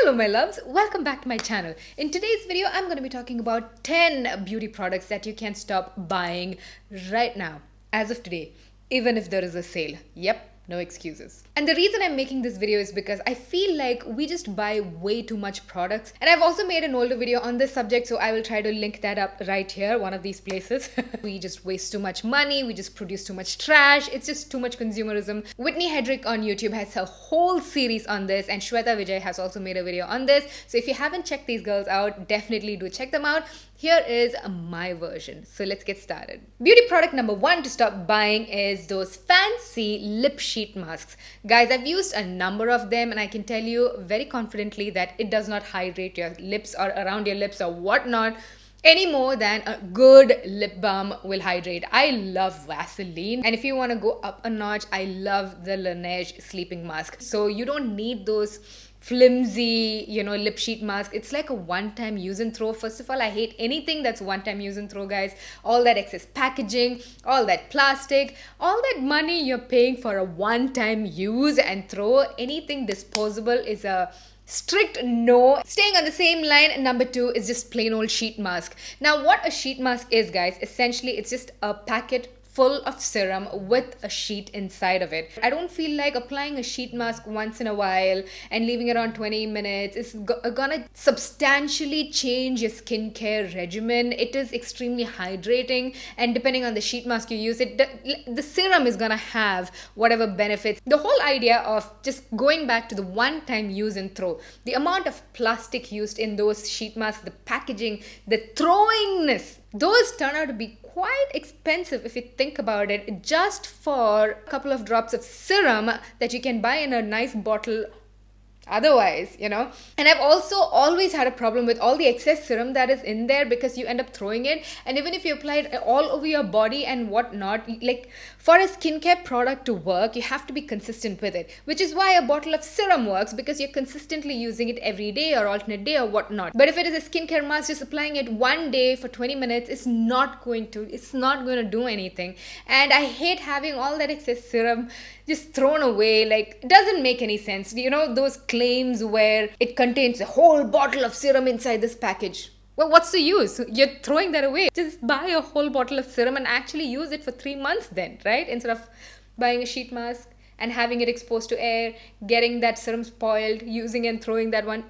Hello my loves, welcome back to my channel. In today's video, I'm going to be talking about 10 beauty products that you can stop buying right now, as of today, even if there is a sale. Yep. No excuses. And the reason I'm making this video is because I feel like we just buy way too much products. And I've also made an older video on this subject, so I will try to link that up right here, one of these places. We just waste too much money, we just produce too much trash, it's just too much consumerism. Whitney Hedrick on YouTube has a whole series on this, and Shweta Vijay has also made a video on this. So if you haven't checked these girls out, definitely do check them out. Here is my version. So let's get started. Beauty product number 1 to stop buying is those fancy lip sheet masks. Guys, I've used a number of them and I can tell you very confidently that it does not hydrate your lips or around your lips or whatnot any more than a good lip balm will hydrate. I love Vaseline, and if you want to go up a notch, I love the Laneige sleeping mask. So you don't need those flimsy, lip sheet mask. It's like a one-time use and throw. First of all, I hate anything that's one-time use and throw, guys. All that excess packaging, all that plastic, all that money you're paying for a one-time use and throw. Anything disposable is a strict no. Staying on the same line, number 2 is just plain old sheet mask. Now, what a sheet mask is, guys, essentially it's just a packet full of serum with a sheet inside of it. I don't feel like applying a sheet mask once in a while and leaving it on 20 minutes is gonna substantially change your skincare regimen. It is extremely hydrating, and depending on the sheet mask you use, the serum is gonna have whatever benefits. The whole idea of just going back to the one-time use and throw, the amount of plastic used in those sheet masks, the packaging, the throwingness, those turn out to be quite expensive if you think about it, just for a couple of drops of serum that you can buy in a nice bottle otherwise, And I've also always had a problem with all the excess serum that is in there, because you end up throwing it, and even if you apply it all over your body and whatnot, like for a skincare product to work, you have to be consistent with it, which is why a bottle of serum works, because you're consistently using it every day or alternate day or whatnot. But if it is a skincare mask, just applying it one day for 20 minutes is not going to do anything. And I hate having all that excess serum just thrown away. Like, it doesn't make any sense. Those claims where it contains a whole bottle of serum inside this package. Well, what's the use? You're throwing that away. Just buy a whole bottle of serum and actually use it for 3 months then, right? Instead of buying a sheet mask and having it exposed to air, getting that serum spoiled, using and throwing that one.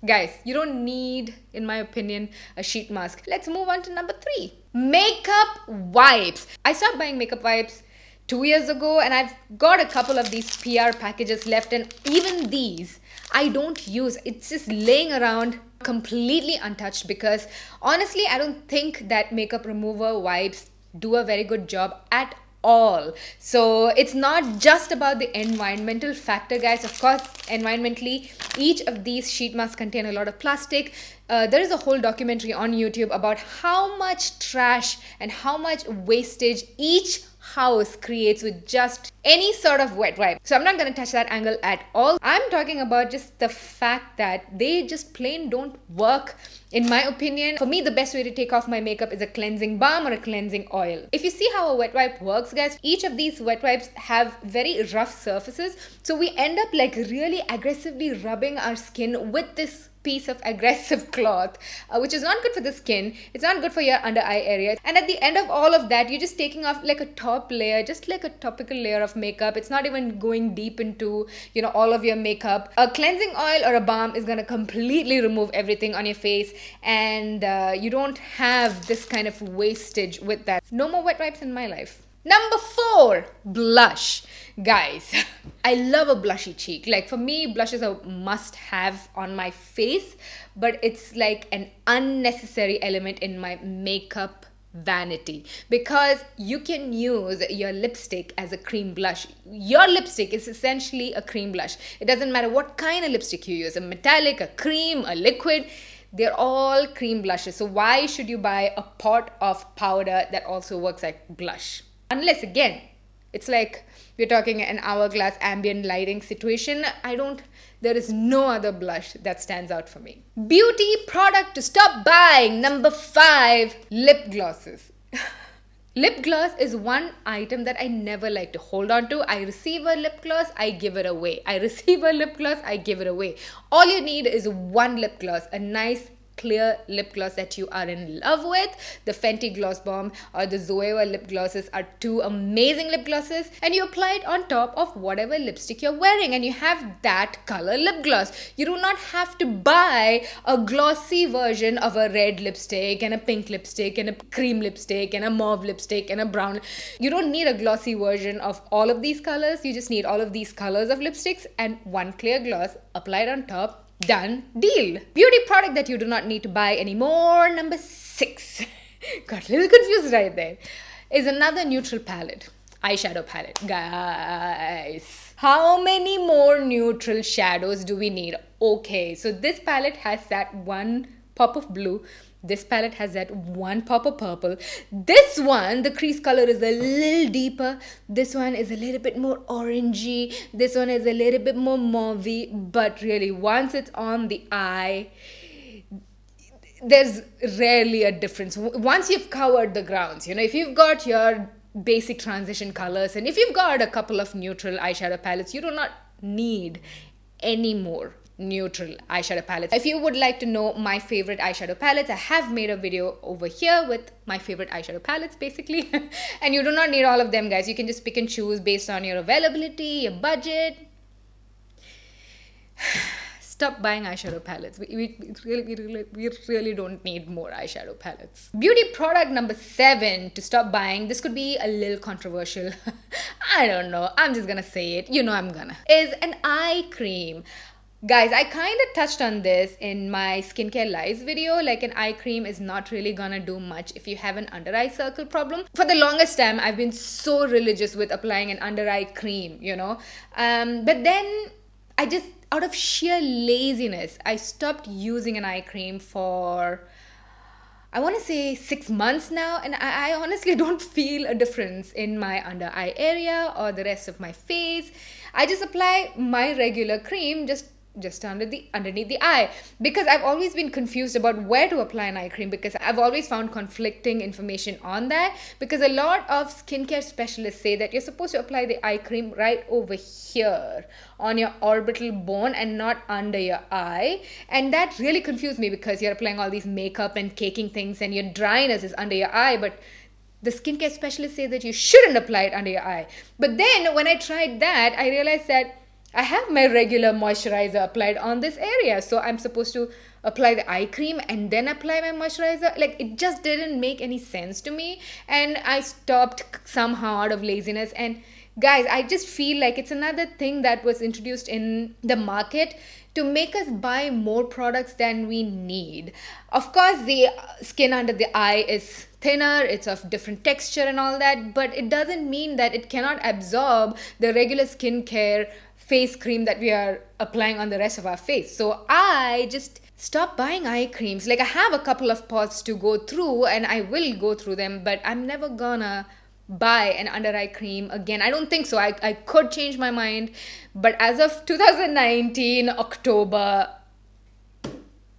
Guys, you don't need, in my opinion, a sheet mask. Let's move on to number 3. Makeup wipes. I stopped buying makeup wipes 2 years ago, and I've got a couple of these PR packages left, and even these I don't use. It's just laying around completely untouched, because honestly I don't think that makeup remover wipes do a very good job at all. So it's not just about the environmental factor, guys. Of course, environmentally, each of these sheet masks contain a lot of plastic. There is a whole documentary on YouTube about how much trash and how much wastage each house creates with just any sort of wet wipe. So I'm not going to touch that angle at all. I'm talking about just the fact that they just plain don't work, in my opinion. For me, the best way to take off my makeup is a cleansing balm or a cleansing oil. If you see how a wet wipe works, guys, each of these wet wipes have very rough surfaces. So we end up like really aggressively rubbing our skin with this piece of aggressive cloth, which is not good for the skin. It's not good for your under eye area. And at the end of all of that, you're just taking off like a top layer, just like a topical layer of makeup. It's not even going deep into, all of your makeup. A cleansing oil or a balm is going to completely remove everything on your face, and you don't have this kind of wastage with that. No more wet wipes in my life. Number 4, blush. Guys, I love a blushy cheek. Like, for me, blush is a must-have on my face, but it's like an unnecessary element in my makeup vanity, because you can use your lipstick as a cream blush. Your lipstick is essentially a cream blush. It doesn't matter what kind of lipstick you use, a metallic, a cream, a liquid. They're all cream blushes. So why should you buy a pot of powder that also works like blush? Unless, again, it's like we're talking an hourglass ambient lighting situation. There is no other blush that stands out for me. Beauty product to stop buying. Number 5, lip glosses. Lip gloss is one item that I never like to hold on to. I receive a lip gloss, I give it away. I receive a lip gloss, I give it away. All you need is one lip gloss, a nice clear lip gloss that you are in love with. The Fenty Gloss Bomb or the Zoeva lip glosses are two amazing lip glosses, and you apply it on top of whatever lipstick you're wearing and you have that color lip gloss. You do not have to buy a glossy version of a red lipstick and a pink lipstick and a cream lipstick and a mauve lipstick and a brown. You don't need a glossy version of all of these colors. You just need all of these colors of lipsticks and one clear gloss applied on top. Done deal. Beauty product that you do not need to buy anymore, number 6. Got a little confused right there. Is another neutral palette. Eyeshadow palette. Guys, how many more neutral shadows do we need? Okay, so this palette has that one pop of blue. This palette has that one pop of purple. This one, the crease color is a little deeper. This one is a little bit more orangey. This one is a little bit more mauvey. But really, once it's on the eye, there's rarely a difference. Once you've covered the grounds, if you've got your basic transition colors and if you've got a couple of neutral eyeshadow palettes, you do not need any more neutral eyeshadow palettes. If you would like to know my favorite eyeshadow palettes, I have made a video over here with my favorite eyeshadow palettes basically. And you do not need all of them, guys. You can just pick and choose based on your availability, your budget. Stop buying eyeshadow palettes. We really don't need more eyeshadow palettes. Beauty product number 7 to stop buying. This could be a little controversial. I don't know. I'm just gonna say it. I'm gonna. Is an eye cream. Guys, I kind of touched on this in my skincare lives video. Like, an eye cream is not really gonna do much if you have an under eye circle problem. For the longest time, I've been so religious with applying an under eye cream, But then I just, out of sheer laziness, I stopped using an eye cream for, I want to say 6 months now, and I honestly don't feel a difference in my under eye area or the rest of my face. I just apply my regular cream just underneath the eye, because I've always been confused about where to apply an eye cream, because I've always found conflicting information on that, because a lot of skincare specialists say that you're supposed to apply the eye cream right over here on your orbital bone and not under your eye. And that really confused me, because you're applying all these makeup and caking things and your dryness is under your eye, but the skincare specialists say that you shouldn't apply it under your eye. But then when I tried that, I realized that I have my regular moisturizer applied on this area. So I'm supposed to apply the eye cream and then apply my moisturizer. Like, it just didn't make any sense to me. And I stopped somehow out of laziness. And guys, I just feel like it's another thing that was introduced in the market to make us buy more products than we need. Of course, the skin under the eye is thinner, it's of different texture and all that, but it doesn't mean that it cannot absorb the regular skincare face cream that we are applying on the rest of our face. So I just stopped buying eye creams. Like, I have a couple of pots to go through and I will go through them, but I'm never gonna buy an under eye cream again. I don't think so. I could change my mind, but as of 2019 October,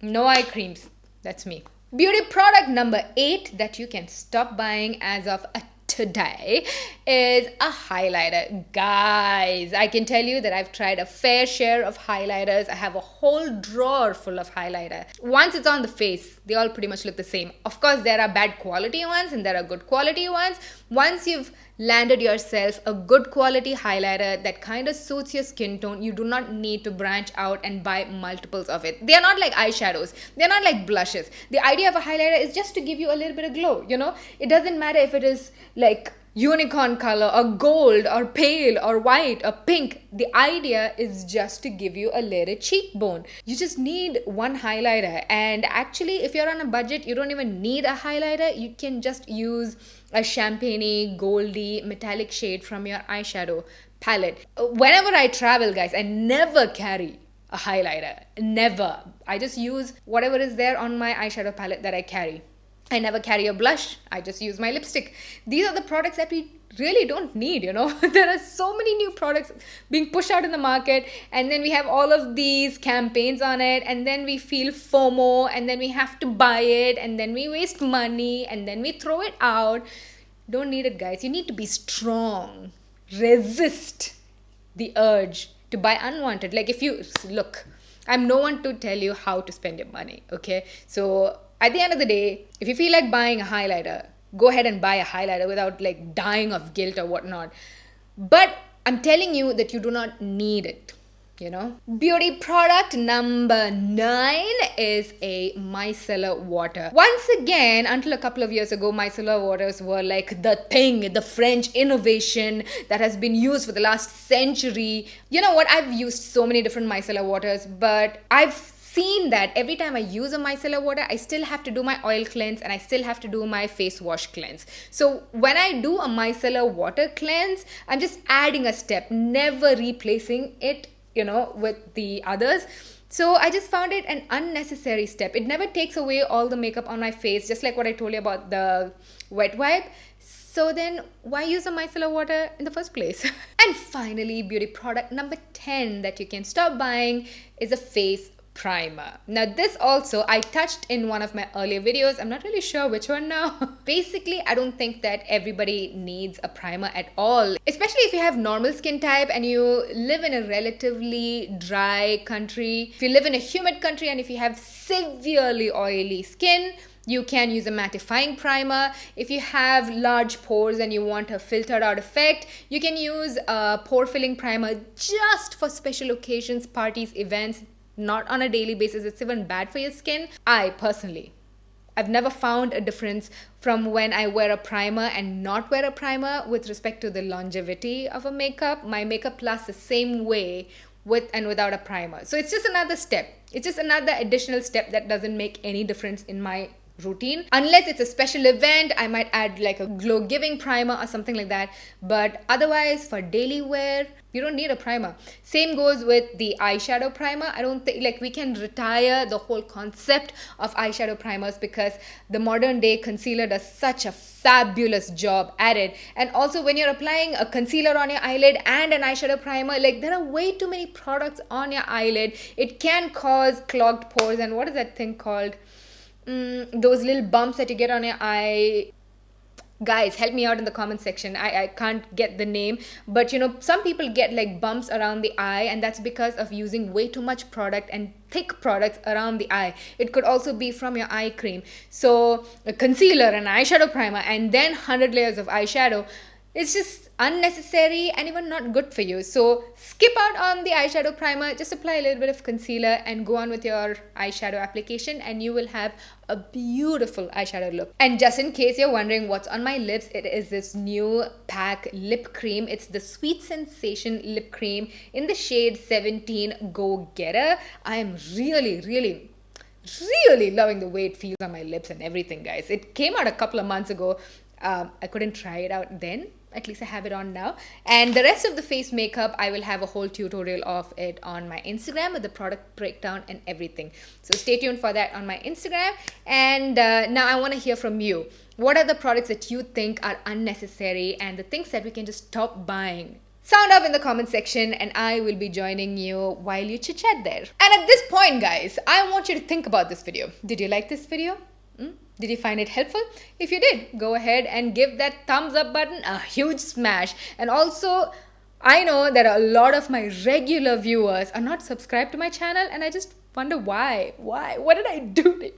no eye creams. That's me. Beauty product number 8 that you can stop buying as of today is a highlighter. Guys, I can tell you that I've tried a fair share of highlighters. I have a whole drawer full of highlighter. Once it's on the face, they all pretty much look the same. Of course, there are bad quality ones and there are good quality ones. Once you've landed yourself a good quality highlighter that kind of suits your skin tone, you do not need to branch out and buy multiples of it. They are not like eyeshadows. They're not like blushes. The idea of a highlighter is just to give you a little bit of glow, It doesn't matter if it is like unicorn color or gold or pale or white or pink. The idea is just to give you a little cheekbone. You just need one highlighter. And actually, if you're on a budget, you don't even need a highlighter. You can just use a champagne-y, goldy, metallic shade from your eyeshadow palette. Whenever I travel, guys, I never carry a highlighter. Never. I just use whatever is there on my eyeshadow palette that I carry. I never carry a blush. I just use my lipstick. These are the products that we really don't need, There are so many new products being pushed out in the market, and then we have all of these campaigns on it, and then we feel FOMO, and then we have to buy it, and then we waste money, and then we throw it out. Don't need it, guys. You need to be strong. Resist the urge to buy unwanted. Like, if you look, I'm no one to tell you how to spend your money, okay? So at the end of the day, if you feel like buying a highlighter, go ahead and buy a highlighter without like dying of guilt or whatnot. But I'm telling you that you do not need it. Beauty product number 9 is a micellar water. Once again, until a couple of years ago, micellar waters were like the thing, the French innovation that has been used for the last century. You know what? I've used so many different micellar waters, but I've seen that every time I use a micellar water, I still have to do my oil cleanse and I still have to do my face wash cleanse. So when I do a micellar water cleanse, I'm just adding a step, never replacing it with the others. So I just found it an unnecessary step. It never takes away all the makeup on my face, just like what I told you about the wet wipe. So then why use a micellar water in the first place? And finally, beauty product number 10 that you can stop buying is a face primer. Now this also I touched in one of my earlier videos. I'm not really sure which one now. Basically, I don't think that everybody needs a primer at all, especially if you have normal skin type and you live in a relatively dry country. If you live in a humid country and if you have severely oily skin, you can use a mattifying primer. If you have large pores and you want a filtered out effect, you can use a pore filling primer just for special occasions, parties, events. Not on a daily basis. It's even bad for your skin. I've never found a difference from when I wear a primer and not wear a primer with respect to the longevity of a makeup. My makeup lasts the same way with and without a primer. So it's just another step. It's just another additional step that doesn't make any difference in my routine. Unless it's a special event, I might add like a glow giving primer or something like that. But otherwise, for daily wear, you don't need a primer. Same goes with the eyeshadow primer. I don't think like we can retire the whole concept of eyeshadow primers because the modern day concealer does such a fabulous job at it. And also when you're applying a concealer on your eyelid and an eyeshadow primer, like there are way too many products on your eyelid. It can cause clogged pores and what is that thing called? Those little bumps that you get on your eye. Guys, help me out in the comment section. I can't get the name, but some people get like bumps around the eye, and that's because of using way too much product and thick products around the eye. It could also be from your eye cream. So a concealer, an eyeshadow primer, and then 100 layers of eyeshadow. It's just unnecessary and even not good for you. So skip out on the eyeshadow primer, just apply a little bit of concealer and go on with your eyeshadow application and you will have a beautiful eyeshadow look. And just in case you're wondering what's on my lips, it is this new PAC lip cream. It's the Sweet Sensation lip cream in the shade 17 Go Getter. I am really loving the way it feels on my lips and everything, guys. It came out a couple of months ago. I couldn't try it out then. At least I have it on now. And the rest of the face makeup, I will have a whole tutorial of it on my Instagram with the product breakdown and everything. So stay tuned for that on my Instagram. And now I want to hear from you. What are the products that you think are unnecessary and the things that we can just stop buying? Sound off in the comment section and I will be joining you while you chit chat there. And at this point, guys, I want you to think about this video. Did you like this video? Did you find it helpful? If you did, go ahead and give that thumbs up button a huge smash. And also, I know that a lot of my regular viewers are not subscribed to my channel and I just wonder why. Why? What did I do?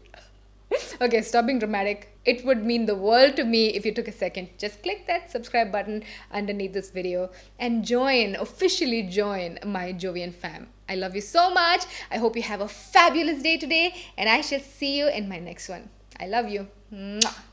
Okay, stop being dramatic. It would mean the world to me if you took a second. Just click that subscribe button underneath this video and officially join my Jovian fam. I love you so much. I hope you have a fabulous day today and I shall see you in my next one. I love you. Mwah.